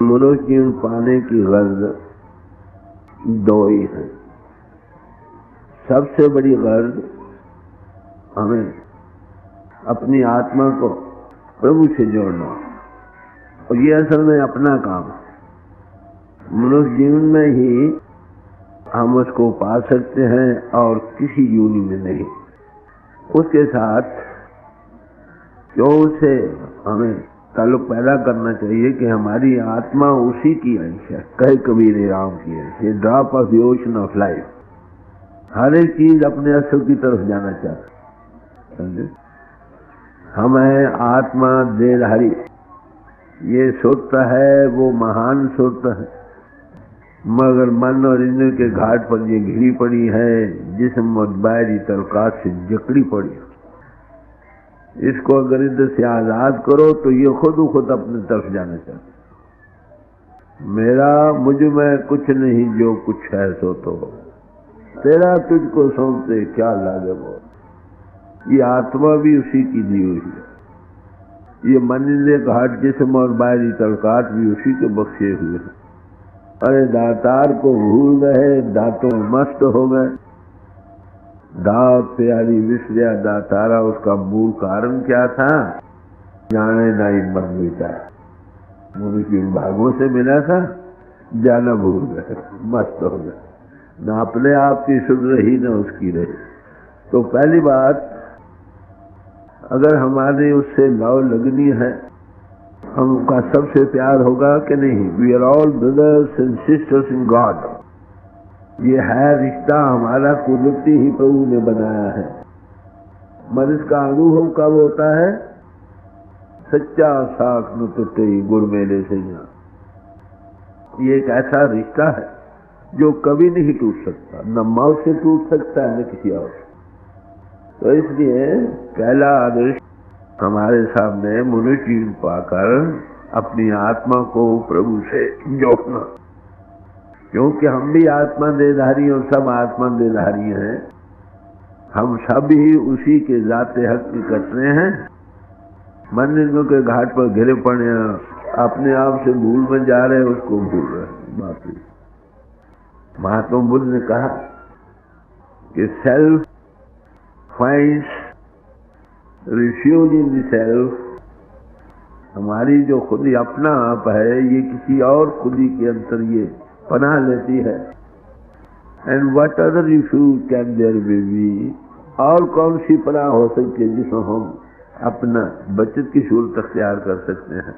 मनुष्य जीवन पाने की गर्ज दो ही है। सबसे बड़ी गर्ज हमें अपनी आत्मा को प्रभु से जोड़ना, और ये असल में अपना काम है। मनुष्य जीवन में ही हम उसको पा सकते हैं और किसी योनि में नहीं। उसके साथ क्यों उसे हमें ताल्लुक पैदा करना चाहिए कि हमारी आत्मा उसी की अंश है। कहे कबीर राम की अंश, ये drop of the ocean of life. हर एक चीज अपने असल की तरफ जाना चाहती, समझे। हम है आत्मा देहधारी, ये सुरत है वो महान सुरत है, मगर मन और इंद्र के घाट पर ये घिरी पड़ी है, जिस्म और बाहरी तलकात से जकड़ी पड़ी। इसको अगर इधर से आजाद करो तो ये खुद अपनी तरफ जाना चाहते। मेरा मुझ में कुछ नहीं, जो कुछ है सो तो तेरा तुझको सौंपते क्या लागे वो। ये आत्मा भी उसी की दी हुई है, ये मन इंद्रिय घाट जिस्म और बाहरी तलकात भी उसी के बख्शे हुए हैं। अरे दातार को भूल गए, दांतों में मस्त हो गए। दात प्यारी विसरिया दातारा, उसका मूल कारण क्या था? जाने नहीं मन बीता। मुझे भागों से मिला था, जाना भूल गए, मस्त हो गए, न अपने आप की सुध रही न उसकी रही। तो पहली बात, अगर हमारे उससे लव लगनी है, हमका सबसे प्यार होगा कि नहीं। We are all brothers and sisters in God. ये है रिश्ता हमारा, कुदरती ही प्रभु ने बनाया है। मगर इसका अनुभव कब होता है? सच्चा साख न टूटे गुड़ मेले से। ये एक ऐसा रिश्ता है जो कभी नहीं टूट सकता, न मौत से टूट सकता है न किसी और। तो इसलिए पहला आदर्श हमारे सामने मनुष्य जीवन पाकर अपनी आत्मा को प्रभु से जोड़ना, क्योंकि हम भी आत्मा देहधारी और सब आत्मा देहधारी हैं। हम सब ही उसी के जाते हक की कतरे हैं। मंदिरों के घाट पर घिरे पड़े, अपने आप से भूल में जा रहे, उसको भूल रहे। बाकी महात्मा बुद्ध ने कहा कि self finds refuge in the self. हमारी जो खुदी अपना आप है, ये किसी और खुदी के अंतर ये पनाह लेती है। And what other refuge can there be? और कौन सी पनाह हो सकती है जिसमें हम अपना बचत की सूरत अख्तियार कर सकते हैं।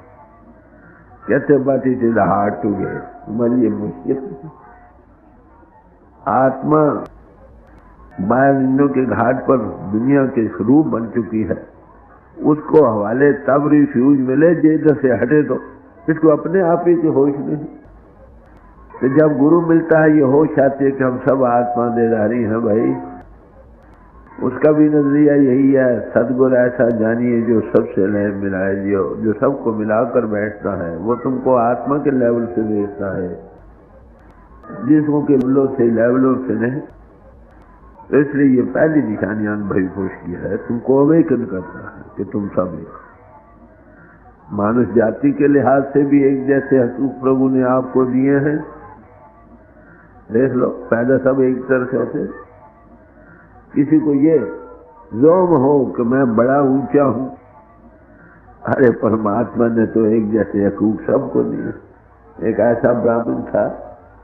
कहते but it is hard to get, मगर ये मुश्किल। आत्मा बाहर इंद्रियों के घाट पर दुनिया के रूप बन चुकी है, उसको हवाले तब रिफ्यूज मिले जिधर से हटे। तो इसको अपने आप ही की होश नहीं। तो जब गुरु मिलता है, ये होश आती है कि हम सब आत्मा देहधारी हैं। भाई उसका भी नजरिया यही है, सदगुरु ऐसा जानिए जो सबसे लय मिलाए, जो सबको मिलाकर बैठता है, वो तुमको आत्मा के लेवल से देखता है, जिसको के लेवलों से नहीं। तो इसलिए ये पहली निशानी अनुभवी पुरुष की है, तुमको अवेकन करता है कि तुम सब एक। मानुष जाति के लिहाज से भी एक जैसे हकूक प्रभु ने आपको दिए हैं। देख लो, पैदा सब एक तरह से होते। किसी को ये जोम हो कि मैं बड़ा ऊंचा हूं, अरे परमात्मा ने तो एक जैसे हकूक सबको दिए। एक ऐसा ब्राह्मण था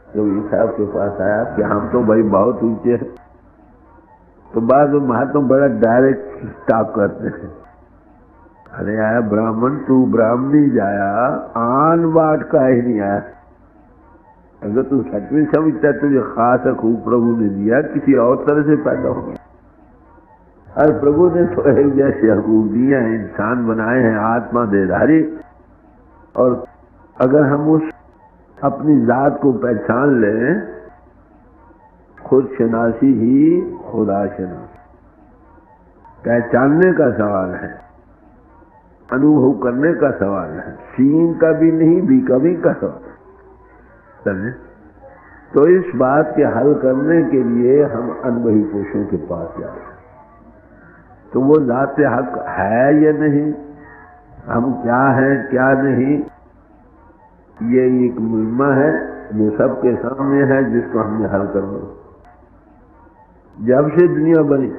जो साहब के पास आया कि हम तो भाई बहुत ऊंचे हैं। तो बाद में महात्मा बड़ा डायरेक्ट स्टॉप करते हैं। अरे आया ब्राह्मण, तू ब्राह्मणी जाया, आन बाट का ही नहीं आया। अगर तू सच में समझता है तुझे खास हकूक प्रभु ने दिया, किसी और तरह से पैदा हो गया। और प्रभु ने तो एक जैसे हकूक दिए हैं, इंसान बनाए हैं आत्मा देहधारी। और अगर हम उस अपनी जात को पहचान लें, खुद शनासी ही खुदा शनासी। पहचानने का सवाल है, अनुभव करने का सवाल है, सीन का भी नहीं, बीकवी का सवाल है। समझे? तो इस बात के हल करने के लिए हम अनुभवी पुरुषों के पास जाते हैं। तो वो जाते हक है या नहीं, हम क्या हैं क्या नहीं, ये एक मुहिमा है जो सबके सामने है, जिसको हमने हल करना। जब से दुनिया बनी,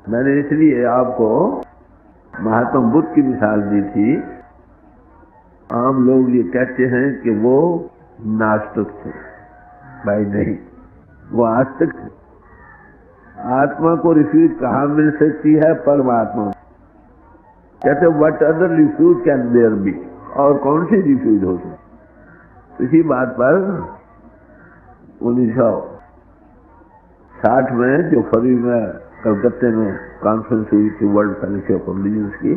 मैंने इसलिए आपको महात्मा बुद्ध की मिसाल दी थी। आम लोग ये कहते हैं कि वो नास्तिक थे। भाई नहीं, वो आस्तिक थे। आत्मा को रिफ्यूज कहाँ मिल सकती है? परमात्मा। कहते what other refuge can there be, और कौन सी रिफ्यूज हो सकती? इसी बात पर 1960 में जो फरवरी में कलकत्ते में कॉन्फ्रेंस हुई थी वर्ल्ड फेलोशिप ऑफ रिलीजन्स की,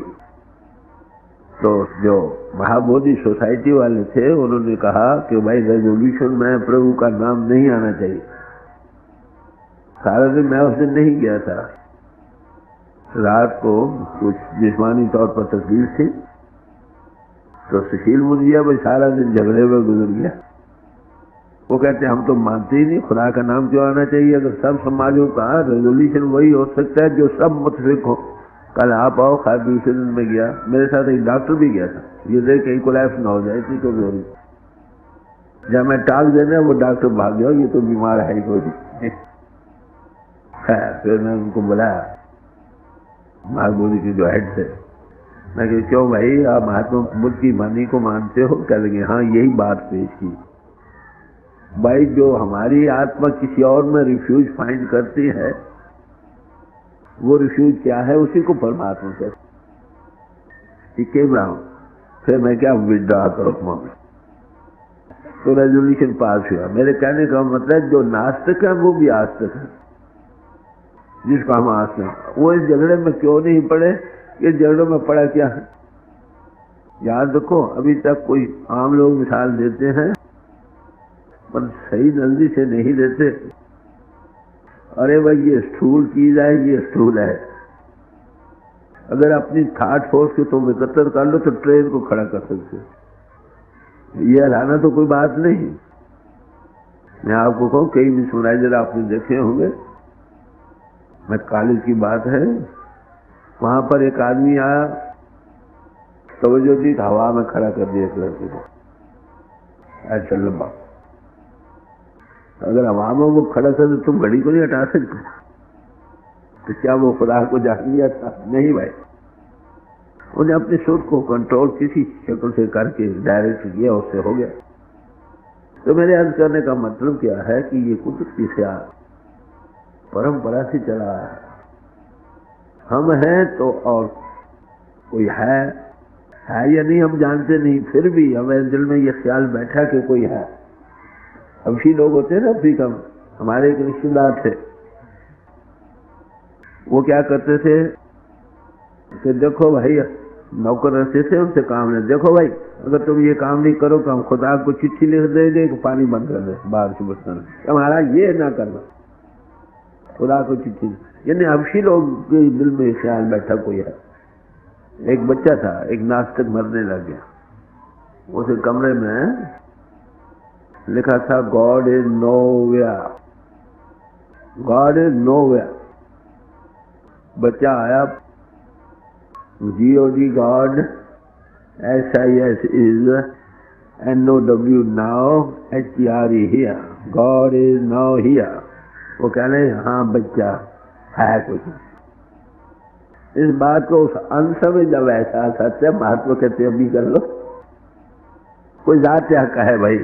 तो जो महाबोधि सोसाइटी वाले थे उन्होंने कहा कि भाई रेजोल्यूशन में प्रभु का नाम नहीं आना चाहिए। सारा दिन मैं उस दिन नहीं गया था। रात को कुछ जिस्मानी तौर पर तकलीफ थी, तो सुशील मुनिया भाई सारा दिन झगड़े में गुजर गया। वो कहते हम तो मानते ही नहीं, खुदा का नाम क्यों आना चाहिए? अगर सब समाजों का रेजोल्यूशन वही हो सकता है जो सब मुतफिक हो। कल आप आओ, खाद दूसरे दिन में गया, मेरे साथ एक डॉक्टर भी गया था, ये देख कहीं कोलैप्स ना हो जाए, इतनी कमजोरी। जब मैं टाल देना वो डॉक्टर भाग गया, ये तो बीमार है ही कोई। फिर मैं उनको बुलाया, महाबोधि के जो हेड थे, मैं कहा क्यों भाई आप महात्मा बुद्ध की वाणी को मानते हो? कह लगे हाँ, यही बात पेश की। भाई जो हमारी आत्मा किसी और में रिफ्यूज फाइंड करती है, वो रिफ्यूज क्या है? उसी को परमात्मा कहते। फिर मैं क्या विड्रॉ करो में, तो रेजोल्यूशन पास हुआ। मेरे कहने का मतलब जो नास्तिक है वो भी आस्तिक है, जिसको हम आस्तिक हैं। वो इस झगड़े में क्यों नहीं पड़े? ये झगड़ों में पड़ा क्या है? याद रखो, अभी तक कोई आम लोग मिसाल देते हैं पर सही नजरी से नहीं देते। अरे भाई ये स्टूल की जाए, ये स्टूल है। अगर अपनी थॉट फोर्स को तुम एकत्र कर लो तो ट्रेन को खड़ा कर सकते हो। ये हलाना तो कोई बात नहीं। मैं आपको कहूँ, कई मिसमराइजर आपने देखे होंगे, मैं कॉलेज की बात है, वहां पर एक आदमी आया, तवज्जो दी, हवा में खड़ा कर दिया एक लड़के को, ऐसा लंबा। अगर हवा में वो खड़ा कर दे तुम घड़ी को नहीं हटा सकते, तो क्या वो खुदा को जान लिया था? नहीं भाई, उन्हें अपने सुर को कंट्रोल किसी शक्ल से करके डायरेक्ट किया, उससे हो गया। तो मेरे अर्ज करने का मतलब क्या है कि ये कुदरती से परंपरा से चला है। हम हैं तो और कोई है या नहीं हम जानते नहीं, फिर भी हमारे दिल में ये ख्याल बैठा कि कोई है। हबशी लोग होते हैं ना अफ्रीका में, हमारे एक रिश्तेदार थे, वो क्या करते थे कि देखो भाई, नौकर रखते थे, उनसे काम ले, देखो भाई अगर तुम ये काम नहीं करो तो हम खुदा को चिट्ठी लिख देंगे कि पानी बंद कर दे, बाहर से बचना, हमारा ये ना करना, खुदा को चिट्ठी। यानी हबशी लोग के दिल में ख्याल बैठा कोई है। एक बच्चा था, एक नास्तिक मरने लग गया, उसे कमरे में लिखा था God is nowhere, God is nowhere. बच्चा आया, GOD God, SIS is NOW now, HERE here, God is now here. वो कह रहे हाँ बच्चा है कुछ। इस बात को उस अंश में जब ऐसा सत्य महात्मा कहते अभी कर लो, कोई जात हक है भाई,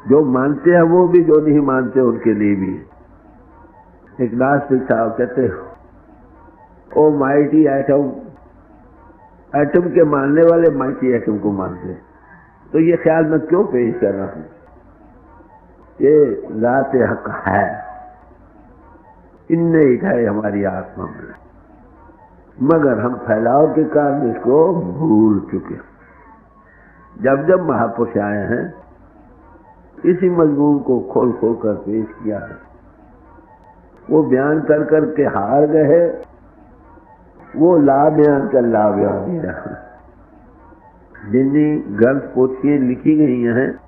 जो मानते हैं वो भी, जो नहीं मानते उनके लिए भी। एक नास्तिक था, कहते ओ माइटी एटम, एटम के मानने वाले माइटी एटम को मानते। तो ये ख्याल मैं क्यों पेश कर रहा हूं? ये जात हक है, इनने है हमारी आत्मा में, मगर हम फैलाव के कारण इसको भूल चुके। जब जब महापुरुष आए हैं इसी मजमून को खोल खोल कर पेश किया है। वो बयान कर कर के हार गए, वो ला बयान कर ला बयान नहीं रहा। जितनी ग्रंथ पोथियां लिखी गई हैं,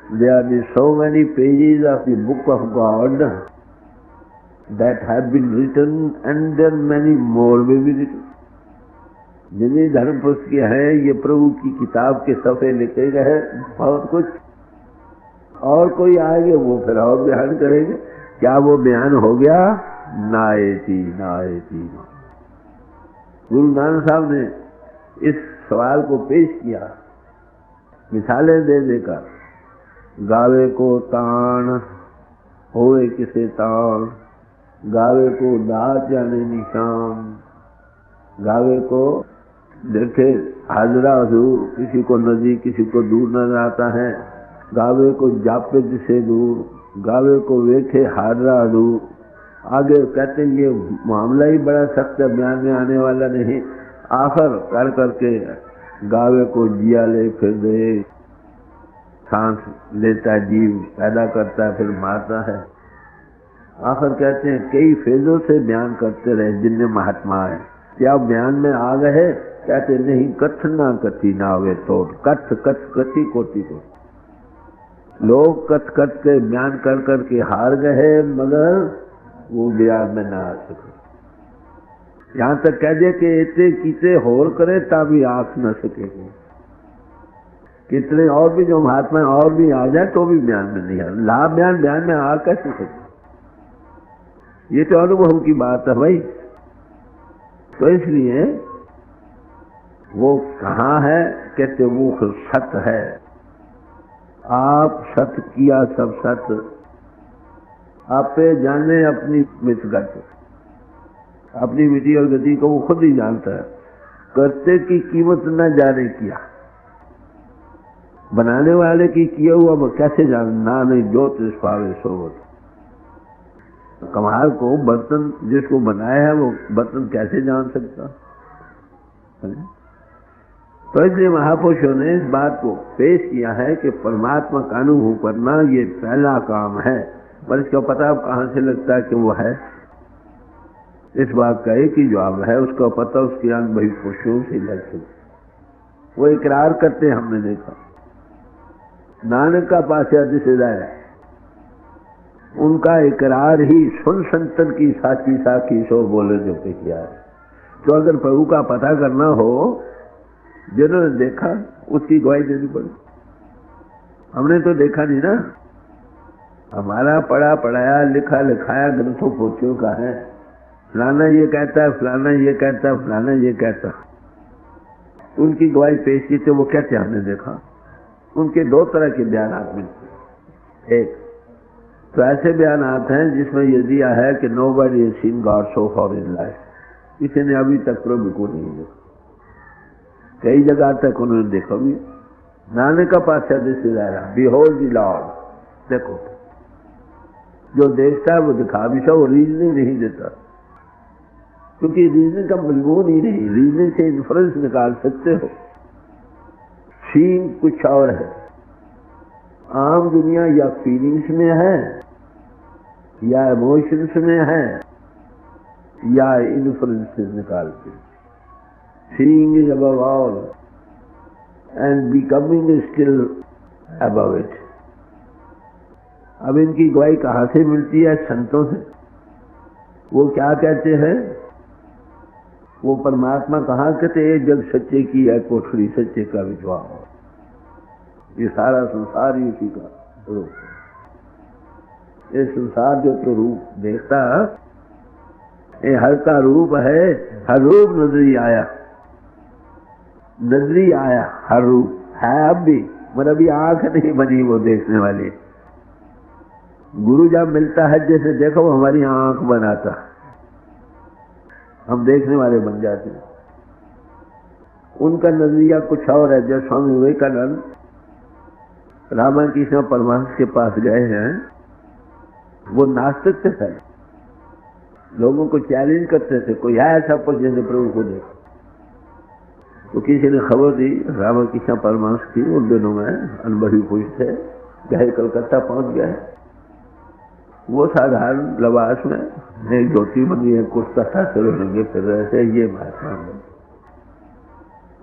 there are so many pages of the book of God that have been written, and there many more will be written. जिन्हें धर्म पुस्तक है, ये प्रभु की किताब के सफ़े लिखे गए बहुत कुछ, और कोई आएंगे वो फिर और बयान करेंगे। क्या वो बयान हो गया? नाएती नाएती। गुरु नानक साहब ने इस सवाल को पेश किया मिसालें दे देकर। गावे को तान होए किसे तान, गावे को दात जाने निशान। गावे को देखे हाजरा हजूर, किसी को नजदीक किसी को दूर नजर आता है। गावे को जापे जिसे दूर, गावे को वेखे हाजरा हजूर। आगे कहते हैं ये मामला ही बड़ा सख्त है, बयान में आने वाला नहीं। आखिर कर करके गावे को जिया ले फिर दे, सांस लेता है, जीव पैदा करता है, फिर मारता है। आखिर कहते हैं कई फेजों से बयान करते रहे जिनने महात्मा है। क्या बयान में आ गए? कहते नहीं, कथ ना कथी ना वे तोड़, कथ कथ कथी कोटि को। लोग कथ कथ के बयान कर करके हार गए, मगर वो बयान में ना आ सके। यहाँ तक कह दे कि इतने कितने होर करे तभी आंख न सकेगी। कितने और भी जो महात्मा और भी आ जाए तो भी बयान में नहीं आ। लाभ बयान में आ कैसे सकते? ये तो अनुभव की बात है भाई। तो इसलिए वो कहाँ है? कहते वो सत है। आप सत किया सब सत, आपे जाने अपनी मितगत, अपनी विधि और गति को वो खुद ही जानता है। करते की कीमत न जाने किया, बनाने वाले की किया हुआ वो कैसे जानना? नहीं जो तिस पावे सोवत। कमाल को बर्तन जिसको बनाया है वो बर्तन कैसे जान सकता? तो इसलिए महापुरुषों ने इस बात को पेश किया है कि परमात्मा का अनुभव करना ये पहला काम है। पर इसका पता अब कहाँ से लगता है कि वो है? इस बात का एक ही जवाब है, उसका पता उसके अनुभवी पुरुषों से लगता। वो इकरार करते हैं, हमने देखा नानक का पासे दिसेदार है, उनका इकरार ही सुन संतन की साची साखी सो बोले जो पे किया है। तो अगर प्रभु का पता करना हो, जिन्होंने देखा उसकी गवाही देनी पड़ी। हमने तो देखा नहीं ना, हमारा पढ़ा पढ़ाया लिखा लिखाया ग्रंथों पोथियों का है। फलाना ये कहता है, फलाना ये कहता है, फलाना ये कहता है। उनकी गवाही पेश की तो वो कहते हमने देखा। उनके दो तरह के बयानात मिलते। एक तो ऐसे बयानात हैं जिसमें ये दिया है कि nobody has seen God so for in life, किसी ने अभी तक प्रभु को नहीं देखा। कई जगह तक उन्होंने देखा भी। नानक का पास बिहोल्ड द लॉर्ड, देखो जो देखता है वो दिखा भी वो रीजनिंग नहीं देता, क्योंकि रीजनिंग का मजबूर ही नहीं। रीजनिंग से इन्फ्लुएंस निकाल सकते हो, सीन कुछ और है। आम दुनिया या फीलिंग्स में है, या इमोशंस में है, या इन्फ्लुएंस निकालते। Seeing is above all and becoming is still above it. अब इनकी गवाही कहाँ से मिलती है? संतों से। वो क्या कहते हैं? वो परमात्मा कहाँ कहते हैं? जग सच्चे की है कोठरी सच्चे का विश्वास। ये सारा संसार ही उसी का रूप है। ये संसार जो तो रूप देखता, ये हर का रूप है। हर रूप नजरी आया, नजरी आया हर रूप है अब भी, मगर अभी आंख नहीं बनी वो देखने वाली। गुरु जब मिलता है जैसे देखो हमारी आंख बनाता, हम देखने वाले बन जाते हैं। उनका नजरिया कुछ और है। जब स्वामी विवेकानंद रामकृष्ण परमहंस के पास गए हैं, वो नास्तिक थे पहले, लोगों को चैलेंज करते थे, कोई है ऐसा पर जिसने प्रभु को देखा। तो किसी ने खबर दी रामकृष्ण परमहंस की, उन दिनों में अनुभवी पुरुष थे, गए कलकत्ता पहुंच गए। वो साधारण लबास में एक धोती बनी है, कुछ कथा से रहेंगे, फिर ऐसे ये महात्मा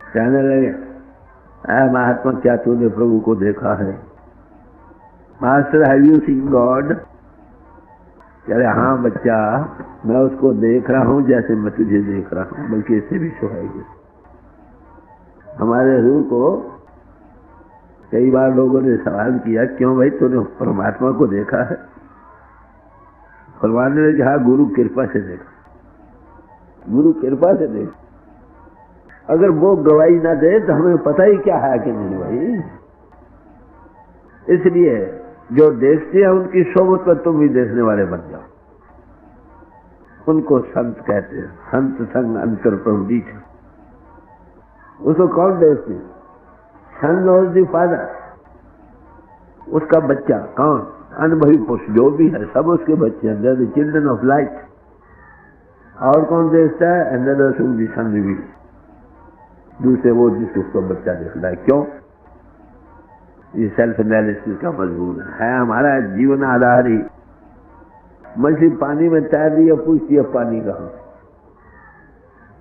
कहने लगे, महात्मा क्या तूने प्रभु को देखा है? Master have you seen God? कह रहे हाँ बच्चा, मैं उसको देख रहा हूँ जैसे मैं तुझे देख रहा हूँ, बल्कि इससे भी सुहाएगी। हमारे हजूर को कई बार लोगों ने सवाल किया, क्यों भाई तूने परमात्मा को देखा है? फरमाने ने कहा, गुरु कृपा से देखा, गुरु कृपा से देखा। अगर वो गवाही ना दे तो हमें पता ही क्या है कि नहीं भाई। इसलिए जो देखते हैं उनकी सोबत पर तुम भी देखने वाले बन जाओ। उनको संत कहते हैं, संत संग अंतर प्रवृत्ति। उसको कौन देखते हैं? सन नोज द फादर, उसका बच्चा कौन? अनुभवी पुरुष जो भी है, सब उसके बच्चे हैं, द चिल्ड्रन ऑफ लाइट। और कौन देखता है? अंदर सन रिवील, दूसरे वो जिसको उसका बच्चा देखता है। क्यों? ये सेल्फ एनालिसिस का मजबूर है हमारा जीवन आधार ही। मछली पानी में तैर रही है, पूछती है पानी कहाँ?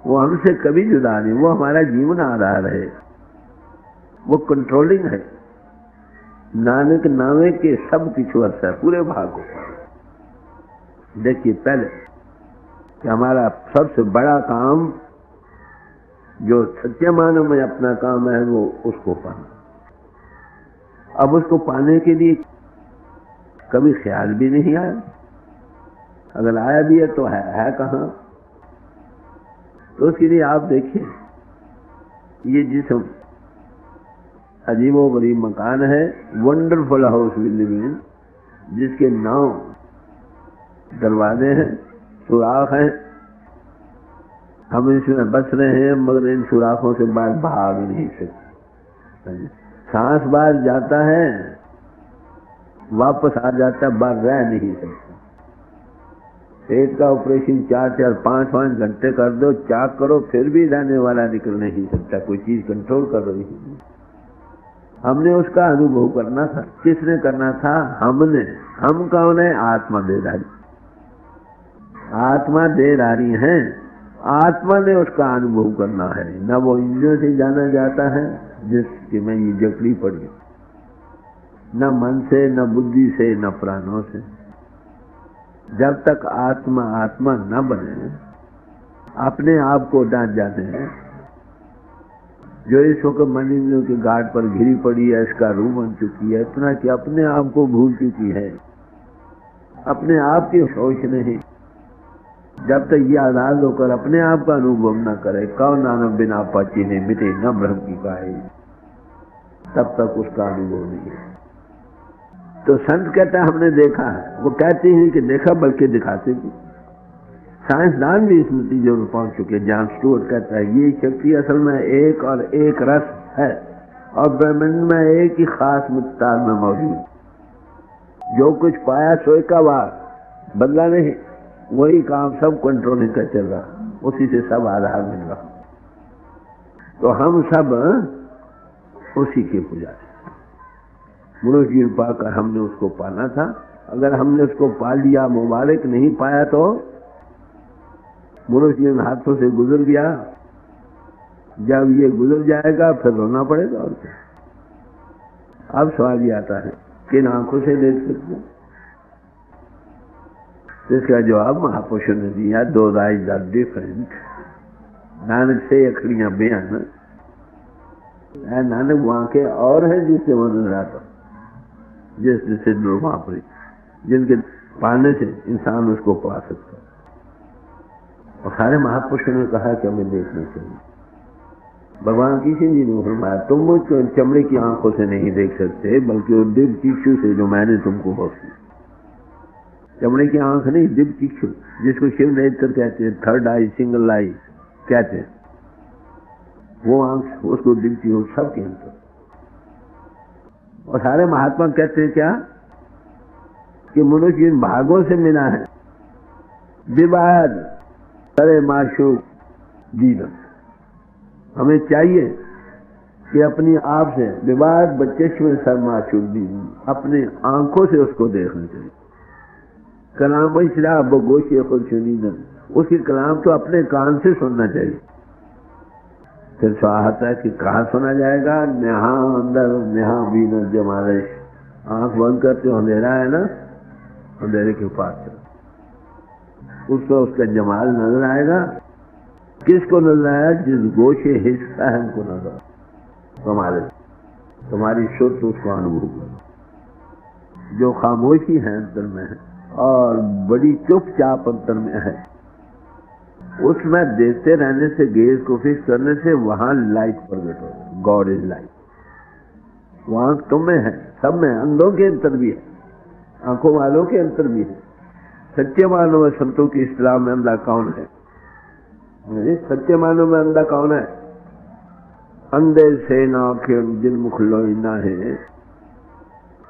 वो हमसे कभी जुदा नहीं, वो हमारा जीवन आधार है, वो कंट्रोलिंग है। नानक नावे के सब कुछ वर्ष है, पूरे भागों। देखिए पहले कि हमारा सबसे बड़ा काम जो सत्य मानव में अपना काम है, वो उसको पाना। अब उसको पाने के लिए कभी ख्याल भी नहीं आया, अगर आया भी है तो है कहाँ? तो उसके लिए आप देखिए, ये जिस्म अजीबो गरीब मकान है, wonderful house we live in, जिसके 9 दरवाजे हैं, सुराख हैं। हम इसमें बस रहे हैं, मगर इन सुराखों से बाहर भाग नहीं सकते। सांस बाहर जाता है, वापस आ जाता है, बाहर रह नहीं सकता। पेट का ऑपरेशन 4 5 घंटे कर दो, चाक करो, फिर भी रहने वाला निकल नहीं सकता। कोई चीज कंट्रोल कर रही है। हमने उसका अनुभव करना था। किसने करना था? हमने। हम कौन है? आत्मा देदारी। आत्मा देदारी है, आत्मा ने उसका अनुभव करना है। न वो इंद्रियों से जाना जाता है जिसकी में ये जकड़ी पड़ी, न मन से, न बुद्धि से, न प्राणों से। जब तक आत्मा आत्मा न बने, अपने आप को डांट जाते हैं। जो इस वक्त मन इंद्रियों के घाट पर घिरी पड़ी है, इसका रूप बन चुकी है, इतना कि अपने आप को भूल चुकी है, अपने आप की सोच नहीं। जब तक ये आजाद होकर अपने आप का अनुभव न करे, कौन नानक बिना पाची ने मिटे न ब्रह्म की काहे, तब तक उसका अनुभव नहीं है। तो संत कहता है हमने देखा है, वो कहते हैं कि देखा बल्कि दिखाते भी। साइंसदान भी इस नतीजे पर पहुंच चुके। जॉन स्टुअर्ट कहता है ये शक्ति असल में एक और एक रस है, और ब्रह्मांड में एक ही खास मिकदार में मौजूद। जो कुछ पाया सो एक बार बदला नहीं, वही काम सब कंट्रोलिंग का चल रहा, उसी से सब आधार मिल रहा। तो हम सब उसी के पुजारी। मनुष्य जी पाकर हमने उसको पाना था। अगर हमने उसको पा लिया, मुबारक नहीं पाया तो मनुष्य जी हाथों से गुजर गया। जब ये गुजर जाएगा फिर रोना पड़ेगा। और क्या? अब सवाल ये आता है, किन आंखों से देख सकते हैं? इसका जवाब महापुरुषों ने दिया, दो आइज आर डिफरेंट। नानक से अखड़ियां बयान, नानक वहां के और है जिससे वो नजर आता, जैसे महापुरुष जिनके पाने से इंसान उसको पा सकता। और सारे महापुरुषों ने कहा कि हमें देखना चाहिए। भगवान किसी जी ने फरमाया, तुम मुझको चमड़े की आंखों से नहीं देख सकते, बल्कि वो दिव्य चक्षु से जो मैंने तुमको बख्शी। चमड़े की आंख नहीं, दिव्य चक्षु, जिसको शिव नेत्र कहते हैं, थर्ड आई, सिंगल आई कहते हैं, वो आंख, उसको दिव्य चक्षु सबके अंदर। और सारे महात्मा कहते हैं क्या कि मनुष्य इन भागों से मिला है। विवाद करे माशूक जीवन। हमें चाहिए कि अपनी आप से विवाद बच्चे में सर माशूक जीवन, अपने आंखों से उसको देखना चाहिए। कलाम बशरा बगोशी खुद सुनी, उसकी कलाम तो अपने कान से सुनना चाहिए। फिर चाहता है कि कहाँ सुना जाएगा? नेहा अंदर, नेहा भी न जमालिश। आंख बंद करते अंधेरा है ना, अंधेरे के पास चलो, उसको उसका जमाल नजर आएगा। किसको नजर आया? जिस गोशे हिस्सा है हमको नजर। तुम्हारी शुद्ध उसको अनुभव करो। जो खामोशी है अंतर में है और बड़ी चुपचाप अंतर में है, उसमें देखते रहने से, गेज को फिक्स करने से वहां लाइट प्रकट हो। God is light. वहां तुम्हें है, सब में, अंधों के अंतर भी है, आंखों वालों के अंतर भी है। सच्चे मानव में संतों की इस्लाम में अंधा कौन है? सच्चे मानव में अंधा कौन है? अंधे से नाखें जिन मुख लोई ना है,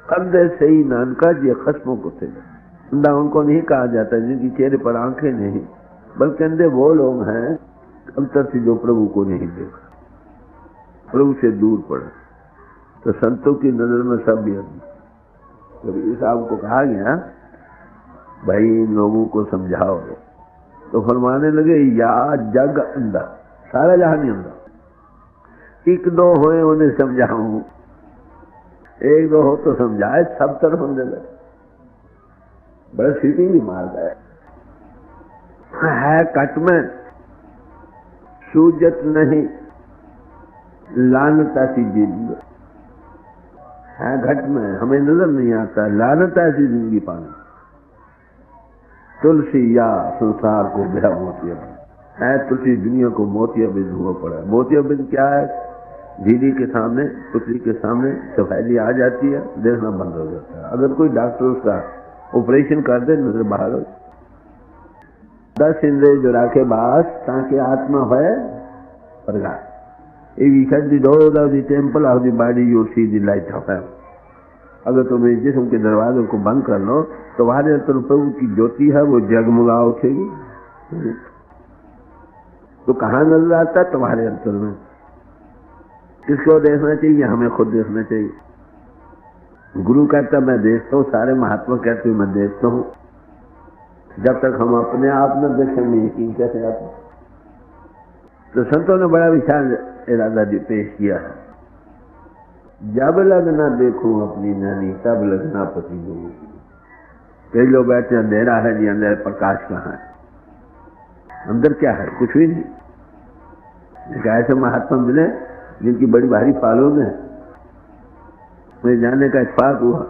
अंधे से ही नानका जी खस्मों को थे। अंधा उनको नहीं कहा जाता जिनकी चेहरे पर आंखें नहीं, बल्कि अंधे वो लोग हैं अंतर से जो प्रभु को नहीं देखा, प्रभु से दूर पड़ा। तो संतों की नजर में सब भी अंधे। कभी साहब को कहा गया भाई इन लोगों को समझाओ, तो फरमाने लगे या जग अंधा, सारा जहां नहीं अंधा। एक दो होए उन्हें समझाऊं, एक दो हो तो समझाए, सब तरफ अंधे लगे। बड़ा सीटी नहीं मारता है कट में, सूजत नहीं लानता सी जिंदगी है। घट में हमें नजर नहीं आता, लानता सी जिंदगी पाना। तुलसी या संसार को बेहा मोतिया है, तुलसी दुनिया को मोतिया बिंद हुआ पड़ा है। मोतिया बिंद क्या है? झीली के सामने, पुतली के सामने सफेदी आ जाती है, देखना बंद हो जाता है। अगर कोई डॉक्टर उसका ऑपरेशन कर दे, नजर बाहर हो। 10 इंद्रिय जो राखे बास ताकि आत्मा है प्रकाश। If you shut the doors of the temple of the body, you see the light of heaven. अगर तुम इस जिस्म के दरवाजों को बंद कर लो तो तुम्हारे अंतर प्रभु की ज्योति है, वो जगमगा उठेगी। तो कहाँ नजर आता? तुम्हारे अंतर में। किसको देखना चाहिए? हमें खुद देखना चाहिए। गुरु कहता मैं देखता हूँ, सारे महात्मा कहते मैं देखता हूँ। जब तक हम अपने आप न देखें में यकीन कैसे आता? तो संतों ने बड़ा विशाल इरादा पेश किया है। जब लगना देखूं अपनी नानी, तब लगना पति लोगों की। कई लोग बैठे अंधेरा है जी, अंदर प्रकाश कहाँ है? अंदर क्या है? कुछ भी नहीं। ऐसे महात्मा मिले जिनकी बड़ी भारी फॉलोइंग है, मुझे जानने का इत्तेफाक हुआ।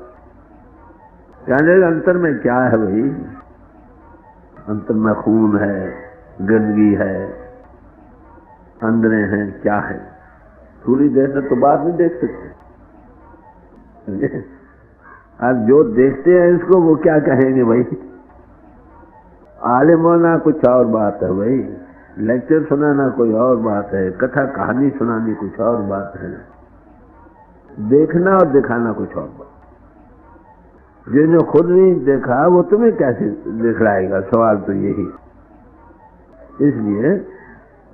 कहने अंतर में क्या है भाई? अंतर में खून है, गंदगी है, अंदरे हैं, क्या है? थोड़ी देर तक तो बात नहीं देख सकते। आज जो देखते हैं इसको वो क्या कहेंगे भाई? आलिम होना कुछ और बात है भाई, लेक्चर सुनाना कोई और बात है, कथा कहानी सुनानी कुछ और बात है, देखना और दिखाना कुछ और बात। जिन्होंने खुद नहीं देखा वो तुम्हें कैसे दिखलाएगा? सवाल तो यही। इसलिए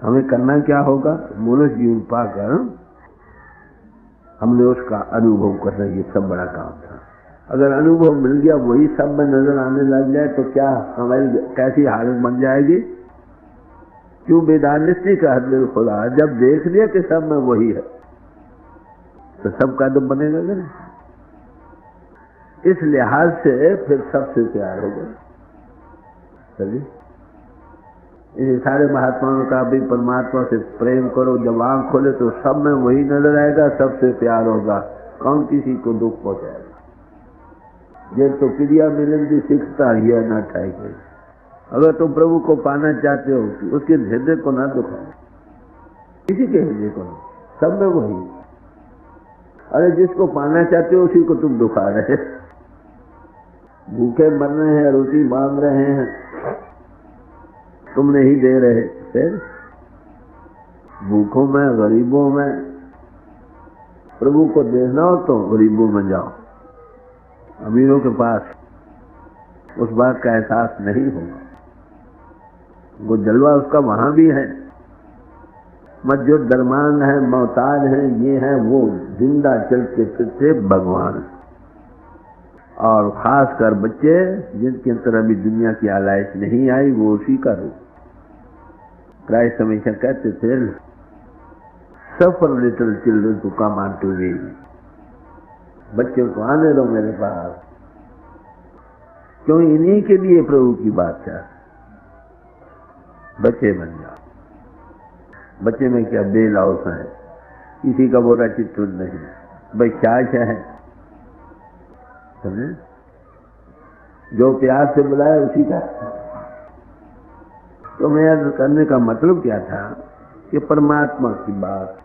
हमें करना क्या होगा? मनुष्य जीवन पाकर हमने उसका अनुभव करना, ये सब बड़ा काम था। अगर अनुभव मिल गया, वही सब में नजर आने लग जाए तो क्या हमारी कैसी हालत बन जाएगी? क्यों बेदानिस्ती का हद खुदा, जब देख लिया कि सब में वही है तो सब का दम बनेगा क्या? इस लिहाज से फिर सबसे प्यार होगा। चलिए, इस सारे महात्माओं का भी परमात्मा से प्रेम करो। जब आंख खोले तो सब में वही नजर आएगा, सबसे प्यार होगा। कौन किसी को दुख पहुंचाएगा? ये तो क्रिया मिलन सीखता ही ना ठाएगी। अगर तुम प्रभु को पाना चाहते हो कि उसके हृदय को ना दुखाओ, किसी के हृदय को नहीं, सब में वही। अरे जिसको पाना चाहते हो उसी को तुम दुखा रहे। भूखे मर रहे हैं, रोटी मांग रहे हैं, तुम नहीं दे रहे। फिर भूखों में, गरीबों में प्रभु को देखना हो तो गरीबों में जाओ। अमीरों के पास उस बात का एहसास नहीं होगा। वो जलवा उसका वहां भी है। मत जो दरमान है, मोहताज है, ये है वो जिंदा चलते फिरते भगवान। और खास कर बच्चे जिनके अंदर अभी दुनिया की आलाइश नहीं आई, वो उसी का रूप। क्राइस्ट हमेशा कहते थे, suffer little children to come unto me. बच्चों को आने दो मेरे पास, क्यों इन्हीं के लिए प्रभु की बात है। बच्चे बन जाओ। बच्चे में क्या बेल हाउस है, किसी का बोरा चित्र नहीं, भाई क्या है समझे? जो प्यार से बुलाया उसी का। तो मेरा करने का मतलब क्या था कि परमात्मा की बात,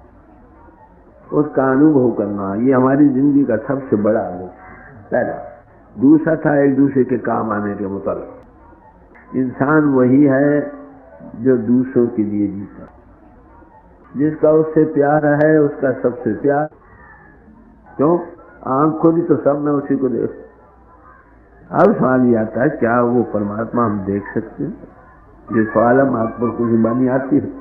उसका अनुभव करना, ये हमारी जिंदगी का सबसे बड़ा अनुभव पहला। दूसरा था एक दूसरे के काम आने के मुताबिक। इंसान वही है जो दूसरों के लिए जीता, जिसका उससे प्यार है उसका सबसे प्यार। क्यों? आंख खोली तो सब में उसी को देख। अब सवाल ये आता है क्या वो परमात्मा हम देख सकते हैं? ये सवाल है महापुरुषों की बानी आती है।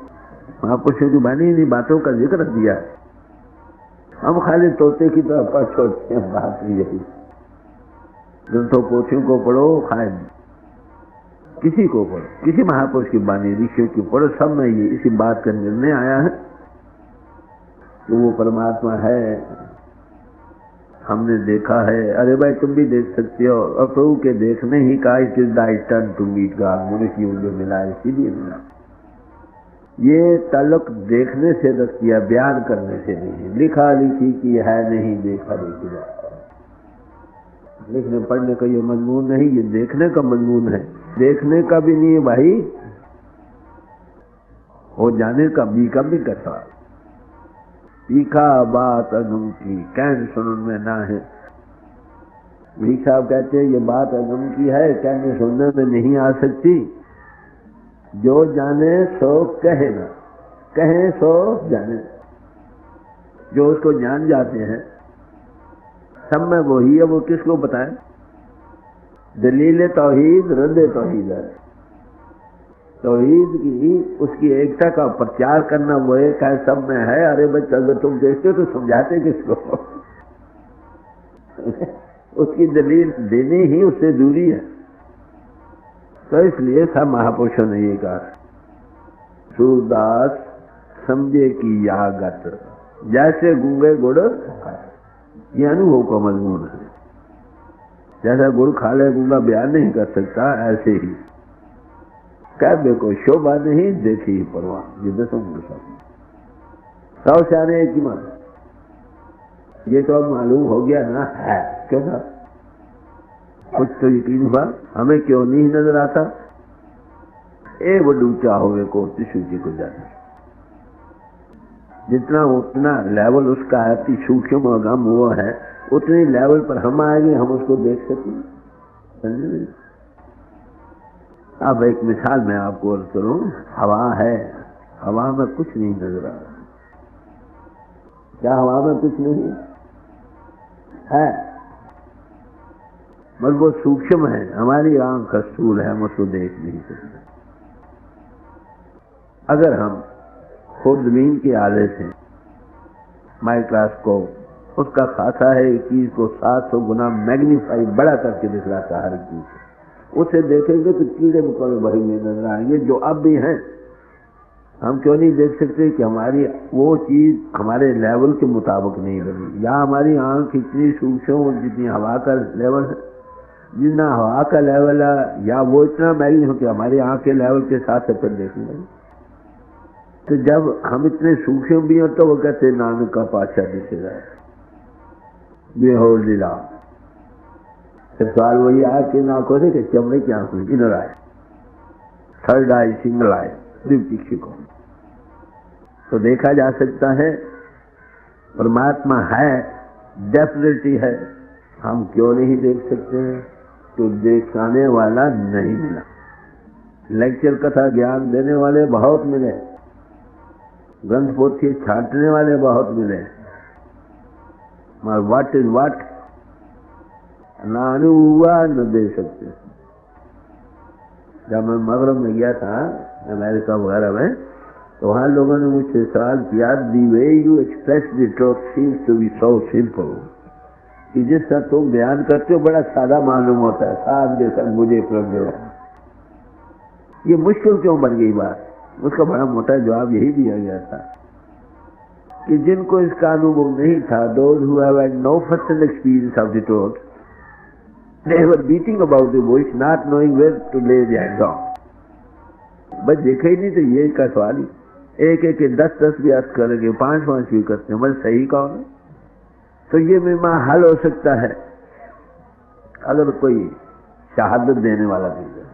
महापुरुषों की बानी इन्हीं बातों का जिक्र दिया है। हम खाली तोते की तरह पर छोड़ते हैं। बात यही, ग्रंथों पोथियों को पढ़ो, खाए किसी को पढ़ो, किसी महापुरुष की बानी, ऋषियों की पढ़ो, सब में ये इसी बात का निर्णय आया है कि वो परमात्मा है, हमने देखा है। अरे भाई तुम भी देख सकते हो। और प्रभु के देखने ही का it is thy turn to meet God, मनुष्य उनको मिला, इसीलिए मिला। ये ताल्लुक देखने से रख दिया, बयान करने से नहीं। लिखा लिखी की है नहीं, देखा देखी जाए। लिखने पढ़ने का ये मजमून नहीं, ये देखने का मजमून है। देखने का भी नहीं है भाई, हो जाने का भी कथा। तीखा बात अगम की कैन सुनने में ना है। भीख साहब कहते हैं ये बात अगम की है, कहने सुनने में नहीं आ सकती। जो जाने सो कहे ना, कहे सो जाने। जो उसको जान जाते हैं सब में वही है, वो किसको बताए? दलील तौहीद रद्द तौहीद है। तौहीद की उसकी एकता का प्रचार करना वो एक है, सब में है। अरे बच्चे अगर तुम देखते हो तो समझाते किसको? उसकी दलील देनी ही उससे दूरी है। तो इसलिए सब महापुरुषों ने ये कहा, सूरदास समझे की यागत जैसे गूंगे गुड़, ये अनुभव का मजमून है। जैसा गुड़ खा ले गूंगा बयान नहीं कर सकता, ऐसे ही कहबे को शोभा नहीं देखी ही परवाह। ये दसों सौ सियाने एक ही मान। ये तो अब मालूम हो गया ना है, क्यों था? कुछ तो यकीन हुआ, हमें क्यों नहीं नजर आता? ए वडूचा होवे को सूची को जाने, जितना उतना लेवल उसका अति सूक्ष्म अगम वो है, उतनी लेवल पर हम आएंगे, हम उसको देख सकें। समझे? अब एक मिसाल मैं आपको अर्ज करूं, हवा है, हवा में कुछ नहीं नजर आ रहा। क्या हवा में कुछ नहीं है? बस वो सूक्ष्म है, हमारी आंख का स्थूल है, हम उसको देख नहीं सकते। अगर हम खुद जमीन के आले से माइक्रोस्कोप उसका खासा है, एक चीज को 700 गुना मैग्नीफाई बड़ा करके दिखलाता है हर चीज। उसे देखेंगे तो कीड़े मकोड़े भरे में नजर आएंगे जो अब भी हैं। हम क्यों नहीं देख सकते कि हमारी वो चीज हमारे लेवल के मुताबिक नहीं बनी, या हमारी आंख इतनी सूक्ष्म जितनी हवा का लेवल है, जितना हवा का लेवल है, या वो इतना मैग्नी हो कि हमारी आंख के लेवल के साथ फिर देखेंगे। तो जब हम इतने सूक्ष्म भी हो तो वो कहते नानक का पातशाह दिखेगा, बेहोल्ड लीला। फिर सवाल वही आया कि आंखों से कि चमड़े की आंख में इनर आए, थर्ड आई, सिंगल आई, द्वितीक्षी को तो देखा जा सकता है। परमात्मा है, डेफिनेटली है, हम क्यों नहीं देख सकते हैं? तो दिखाने वाला नहीं मिला। लेक्चर कथा ज्ञान देने वाले बहुत मिले, ग्रंथ पोथी छांटने वाले बहुत मिले, मगर व्हाट इज व्हाट ना हुआ न दे सकते। जब मैं मगरब में गया था अमेरिका वगैरह में, तो वहां लोगों ने मुझसे सवाल किया, the way you express the truth seems to be so simple, कि जिस तरह तुम बयान करते हो बड़ा सादा मालूम होता है, साथ जैसा मुझे प्रभु, ये मुश्किल क्यों बन गई बात? उसका बड़ा मोटा जवाब यही दिया गया था कि जिनको इसका अनुभव नहीं था, those who have had no personal experience of the truth, they were beating about the bush, not knowing where to lay their hands on. बस देखा ही नहीं तो ये इसका सवाल ही एक एक 10-10 भी अर्थ करेंगे, 5-5 भी करते हैं, बस सही कौन है? तो ये मीमां हल हो सकता है अगर कोई शहादत देने वाला मिल जाए।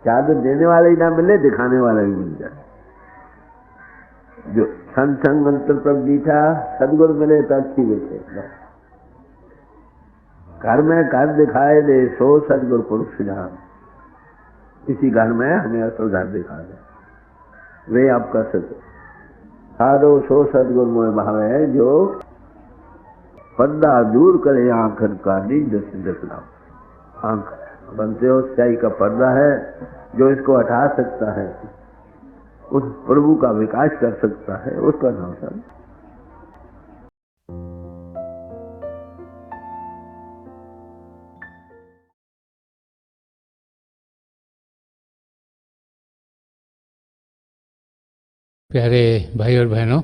शहादत देने वाला ही ना मिले, दिखाने वाला भी मिल जाए। जो संत संग मंत्र पर बीठा, सदगुरु मिले तो अच्छी बेटे। घर में घर दिखाए दे सो सदगुरु पुरुष जान, इसी घर में हमें असल घर दिखा दे, वे आपका सदगुरु साधो सो सदगुरु मोह भावे, जो पर्दा दूर करे आंखन का नींद से दिखलाओ। आंख बनते हो स्याही का पर्दा है, जो इसको हटा सकता है, उस प्रभु का विकास कर सकता है, उसका नाम सर। प्यारे भाई और बहनों,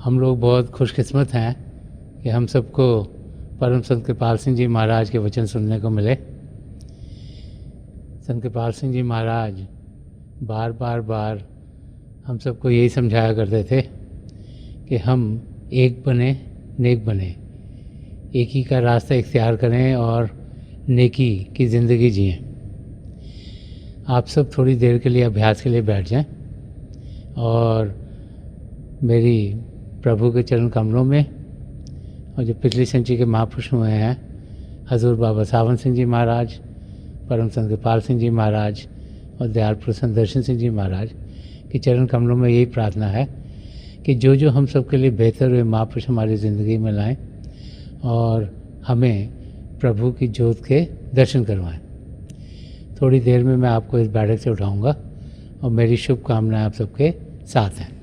हम लोग बहुत खुशकिस्मत हैं कि हम सबको परम संत कृपाल सिंह जी महाराज के वचन सुनने को मिले। संत कृपाल सिंह जी महाराज बार बार हम सबको यही समझाया करते थे कि हम एक बने नेक बने, एक ही का रास्ता इख्तियार करें और नेकी की ज़िंदगी जिएं। आप सब थोड़ी देर के लिए अभ्यास के लिए बैठ जाएं और मेरी प्रभु के चरण कमलों में, और जो पिछली संची के महापुरुष हुए हैं हजूर बाबा सावन सिंह जी महाराज, परम संत कृपाल सिंह जी महाराज और दयाल प्रसन्न दर्शन सिंह जी महाराज के चरण कमलों में यही प्रार्थना है कि जो जो हम सब के लिए बेहतर हुए महापुरुष हमारी ज़िंदगी में लाएं और हमें प्रभु की ज्योत के दर्शन करवाएं। थोड़ी देर में मैं आपको इस बैठक से उठाऊंगा और मेरी शुभकामनाएं आप सबके साथ हैं।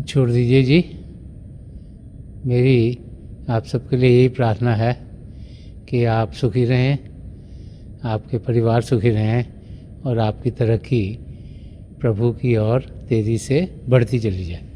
छोड़ दीजिए जी। मेरी आप सबके लिए यही प्रार्थना है कि आप सुखी रहें, आपके परिवार सुखी रहें और आपकी तरक्की प्रभु की ओर तेज़ी से बढ़ती चली जाए।